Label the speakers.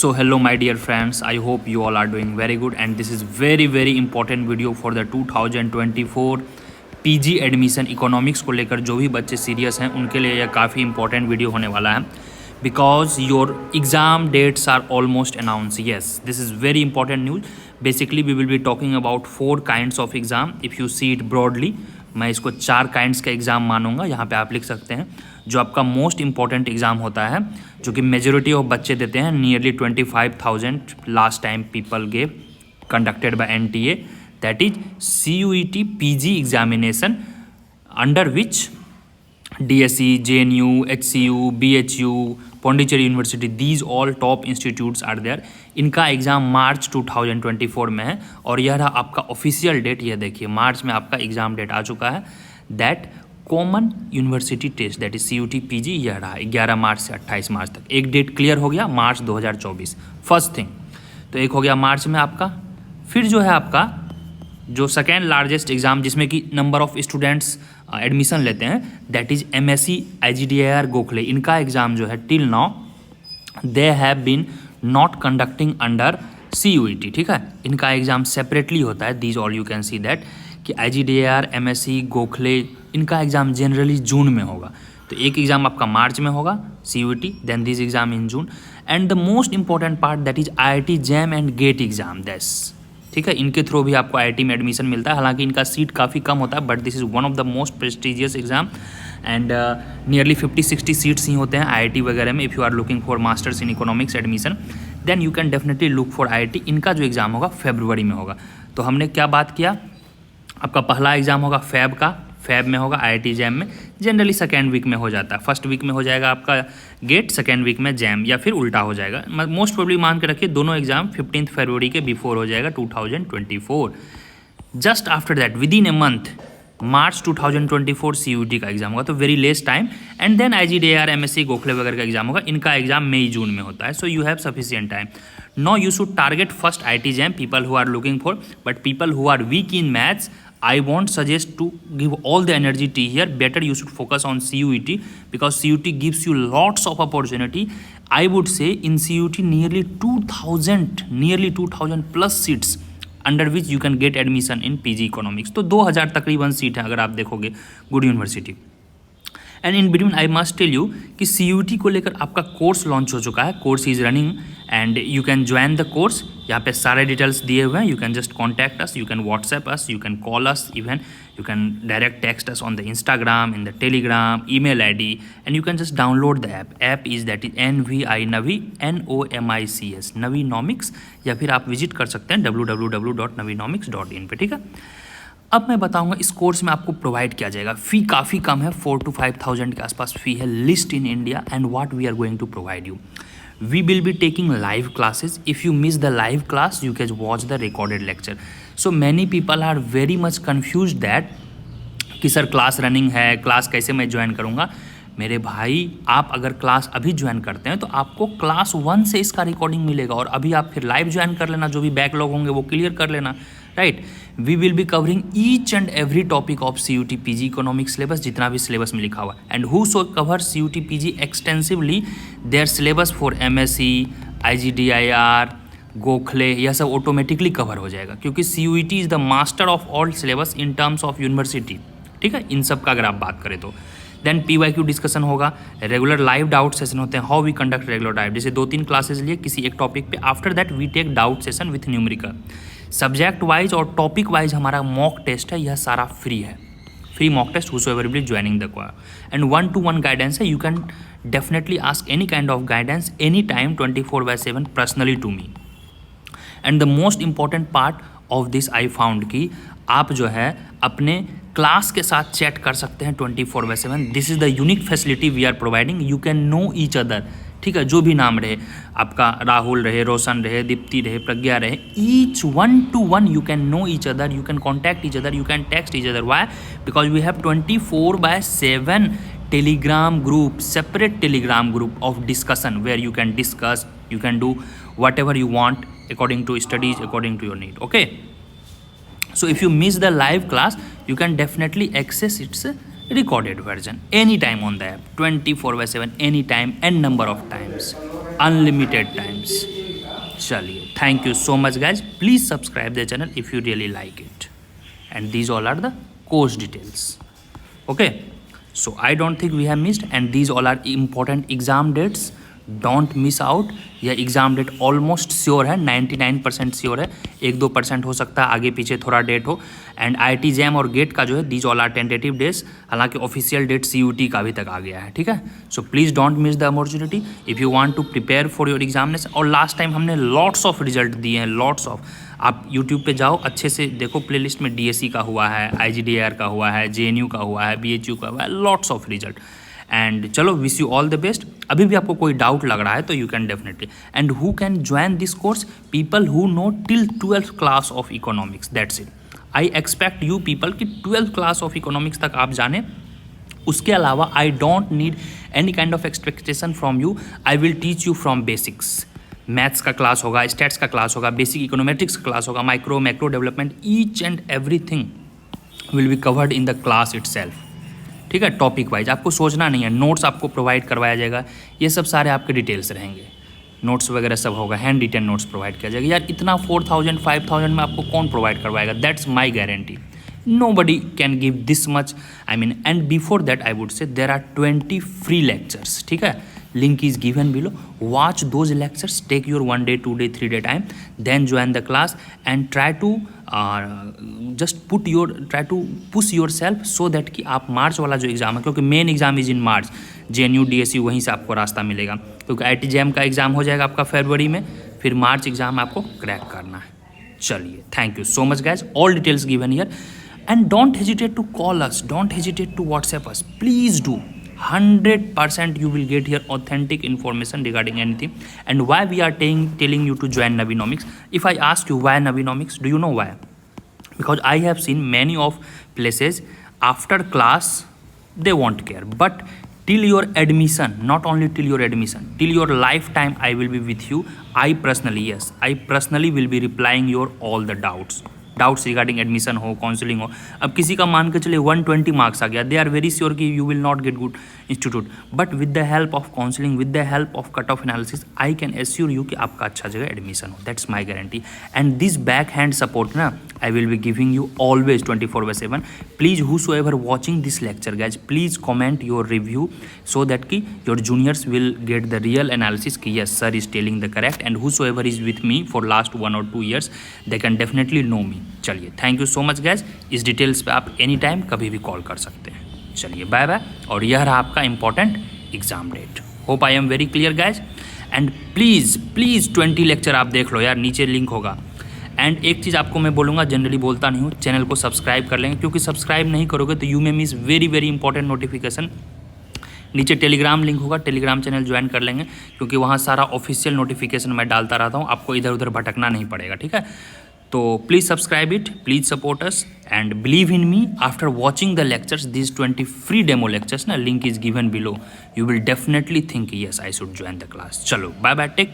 Speaker 1: So hello my dear friends, I hope you all are doing very good and this is very important video for the 2024 PG admission economics को लेकर जो भी बच्चे serious हैं उनके लिए यह काफ़ी इंपॉर्टेंट वीडियो होने वाला है because your exam dates are almost announce. Yes, this is very important news. Basically we will be talking about 4 kinds of exam. If you see it broadly, मैं इसको 4 काइंड्स का एग्ज़ाम मानूंगा. यहाँ पे आप लिख सकते हैं जो आपका मोस्ट इंपॉर्टेंट एग्ज़ाम होता है, जो कि मेजोरिटी ऑफ बच्चे देते हैं. Nearly 25,000 last time people gave conducted by NTA. That is CUET PG examination, under which DSE, JNU, HCU, BHU, Pondicherry University, these all top institutes are there. इनका exam March 2024 में है और यह रहा आपका ऑफिशियल डेट. यह देखिए मार्च में आपका एग्ज़ाम डेट आ चुका है. That common university test that is CUET PG यह रहा 11 मार्च से 28 मार्च तक. एक डेट क्लियर हो गया, मार्च 2024 फर्स्ट थिंग. तो एक हो गया मार्च में आपका. फिर जो है आपका जो सेकेंड लार्जेस्ट एग्ज़ाम जिसमें कि नंबर ऑफ स्टूडेंट्स एडमिशन लेते हैं, that is MSc IGDIR Gokhale. इनका एग्ज़ाम जो है till now they have been not conducting under CUET. ठीक है, इनका एग्ज़ाम सेपरेटली होता है. These all you can see that कि IGDIR MSc गोखले इनका एग्ज़ाम जनरली जून में होगा. तो एक एग्ज़ाम आपका मार्च में होगा CUET, then this exam in June. And the most important part that is IIT JAM and GATE exam. That's ठीक है, इनके थ्रू भी आपको IIT में एडमिशन मिलता है. हालांकि इनका सीट काफ़ी कम होता है, but this is one of the most prestigious exam. And nearly 50-60 seats ही होते हैं IIT वगैरह में. If you are looking for masters in economics admission then you can definitely look for IIT. इनका जो एग्ज़ाम होगा फरवरी में होगा. तो हमने क्या बात किया, आपका पहला एग्ज़ाम होगा फैब में होगा IIT JAM में. जनरली सेकेंड वीक में हो जाता है. फर्स्ट वीक में हो जाएगा आपका गेट, सेकेंड वीक में JAM, या फिर उल्टा हो जाएगा. मोस्ट प्रोबेबली मान के रखिए दोनों एग्जाम 15 फरवरी के बिफोर हो जाएगा 2024. Just after that within a month March 2024 CUET का एग्जाम होगा. तो very less time. And then IGDIR MSc Gokhale वगैरह का एग्जाम होगा. इनका एग्जाम मई जून में होता है. So you have sufficient time. No you should target first IIT JAM, people who are looking for. But people who are weak in maths, I won't suggest to give all the energy to here. Better you should focus on CUET because CUET gives you lots of opportunity. I would say in CUET nearly 2,000 plus seats under which you can get admission in PG Economics. तो 2,000 तकरीबन seat है अगर आप देखोगे good university. And in between I must tell you कि CUET को लेकर आपका कोर्स लॉन्च हो चुका है. Course is running and you can join the course. यहाँ पे सारे डिटेल्स दिए हुए हैं. You can just contact us, you can WhatsApp us, you can call us, even you can direct text us on the Instagram, in the Telegram, email ID, and you can just download the app. App is that is NOMICS नवीनॉमिक्स, या फिर आप visit कर सकते हैं www.navinomics.in पे. ठीक है, अब मैं बताऊंगा इस कोर्स में आपको प्रोवाइड किया जाएगा. फ़ी काफ़ी कम है, 4,000 to 5,000 के आसपास फ़ी है. List in India. And what we are going to provide you, we will be taking live classes. If you miss the live class you can watch the recorded lecture. So many people are very much confused that कि sir class running है, class कैसे मैं join करूँगा. मेरे भाई, आप अगर class अभी ज्वाइन करते हैं तो आपको क्लास 1 से इसका रिकॉर्डिंग मिलेगा और अभी आप फिर लाइव ज्वाइन कर लेना. जो भी बैकलॉग होंगे वो क्लियर कर लेना. Right, we will be covering each and every topic of CUET PG economics syllabus, जितना भी सिलेबस में लिखा हुआ. And who so cover CUET PG extensively their syllabus for MSc IGDIR Gokhale, यह सब ऑटोमेटिकली कवर हो जाएगा क्योंकि CUET is the master of all syllabus in terms of university. ठीक है, इन सब का अगर आप बात करें तो देन PYQ डिस्कशन होगा. रेगुलर लाइव डाउट सेशन होते हैं. How we conduct regular doubt, जैसे 2-3 क्लासेज लिए किसी एक टॉपिक पे. After that we take doubt session with numerical. Subject wise और टॉपिक वाइज हमारा मॉक टेस्ट है. यह सारा फ्री है, free mock test whosoever will be joining the course. And 1-to-1 guidance है. You can definitely ask any kind of guidance any time 24/7 personally to me. And the most important part of this I found कि आप जो है अपने class के साथ chat कर सकते हैं 24/7. This is the unique facility we are providing. You can know each other. ठीक है, जो भी नाम रहे आपका, राहुल रहे, रोशन रहे, दीप्ति रहे, प्रज्ञा रहे, each 1-to-1 you can know each other, you can contact each other, you can text each other. Why? Because we have 24/7 Telegram group, separate Telegram group of discussion where you can discuss, you can do whatever you want according to studies, according to your need. Okay, so if you miss the live class you can definitely access its recorded version anytime on the app 24/7, anytime and number of times, unlimited times. चलिए, thank you so much guys, please subscribe the channel if you really like it, and these all are the course details. Okay, so I don't think we have missed, and these all are important exam dates. Don't miss out. यह exam date almost sure है, 99% sure है, 1-2% हो सकता है आगे पीछे थोड़ा date हो. एंड IIT जैम और गेट का जो है these all are tentative dates, हालांकि ऑफिशियल डेट CUT का अभी तक आ गया है. ठीक है, so please don't miss the opportunity if you want to prepare for your examination. और लास्ट टाइम हमने लॉट्स ऑफ रिजल्ट दिए हैं, लॉट्स ऑफ. आप यूट्यूब पे जाओ, अच्छे से देखो, प्लेलिस्ट में DSE का हुआ है, IGDR का हुआ है, JNU का हुआ है, BHU का हुआ है, लॉट्स ऑफ रिजल्ट. एंड चलो, wish you all the best. अभी भी आपको कोई डाउट लग रहा है तो you can definitely. And who can join this course? People who know till 12th class of economics, that's it. I expect you people कि 12th क्लास ऑफ इकोनॉमिक्स तक आप जाने. उसके अलावा I don't need any kind of expectation from you. I will teach you from basics. Maths का class होगा, stats का class होगा, बेसिक इकोनोमेट्रिक्स का क्लास होगा, micro macro development, each and everything will be covered in the class itself. ठीक है, topic wise आपको सोचना नहीं है. नोट्स आपको प्रोवाइड करवाया जाएगा, ये सब सारे आपके डिटेल्स रहेंगे. नोट्स वगैरह सब होगा, हैंड रिटन नोट्स प्रोवाइड किया जाएगा. यार इतना 4000 5000 में आपको कौन प्रोवाइड करवाएगा? That's my guarantee. Nobody can give this much. I mean, and before that I would say there are 20 free lectures. ठीक है, link is given below. Watch those lectures, take your 1 day, 2 day, 3 day time, then join the class and try to try to push yourself so that कि आप मार्च वाला जो exam है, क्योंकि main exam is in March, JNU DSE वहीं से आपको रास्ता मिलेगा, क्योंकि IIT जैम का एग्ज़ाम हो जाएगा आपका फरवरी में, फिर मार्च एग्ज़ाम आपको क्रैक करना है. चलिए, thank you so much guys, all details given here. And don't hesitate to call us, don't hesitate to WhatsApp us, please do. 100% you will get here authentic information regarding anything. And why we are telling you to join Navinomics? If I ask you why Navinomics, do you know why? Because I have seen many of places after class they won't care, but till your admission, not only till your admission, till your lifetime I will be with you. I personally will be replying your all the doubts regarding admission हो, counselling हो. अब किसी का मान के चलिए 120 marks आ गया, दे आर वेरी श्योर कि you will not get good institute, but with the help of counselling, with the help of cut off analysis, I can assure you कि आपका अच्छा जगह एडमिशन हो. That's my guarantee. And this back hand support ना I will be giving you always 24/7. Please whosoever watching this lecture guys, please comment your review so that कि your juniors will get the real analysis कि yes sir is telling the correct, and whosoever is with me for last 1 or 2 years they can definitely know me. चलिए, thank you so much gas. इस details पे आप any time कभी भी call कर सकते हैं. चलिए, बाय बाय. और यह रहा आपका important exam date. Hope I am very clear guys. And please 20 lecture आप देख लो यार, नीचे लिंक होगा. एंड एक चीज़ आपको मैं बोलूँगा, जनरली बोलता नहीं हूँ, चैनल को सब्सक्राइब कर लेंगे, क्योंकि सब्सक्राइब नहीं करोगे तो you may miss very very important notification. नीचे टेलीग्राम लिंक होगा, टेलीग्राम चैनल ज्वाइन कर लेंगे, क्योंकि वहाँ सारा ऑफिशियल नोटिफिकेशन मैं डालता रहता हूँ, आपको इधर उधर भटकना नहीं पड़ेगा. ठीक है, तो please subscribe it, please support us and believe in me. After watching the lectures, this 20 free demo lectures ना, link is given below, you will definitely think yes I should join the class. चलो, bye bye, take care.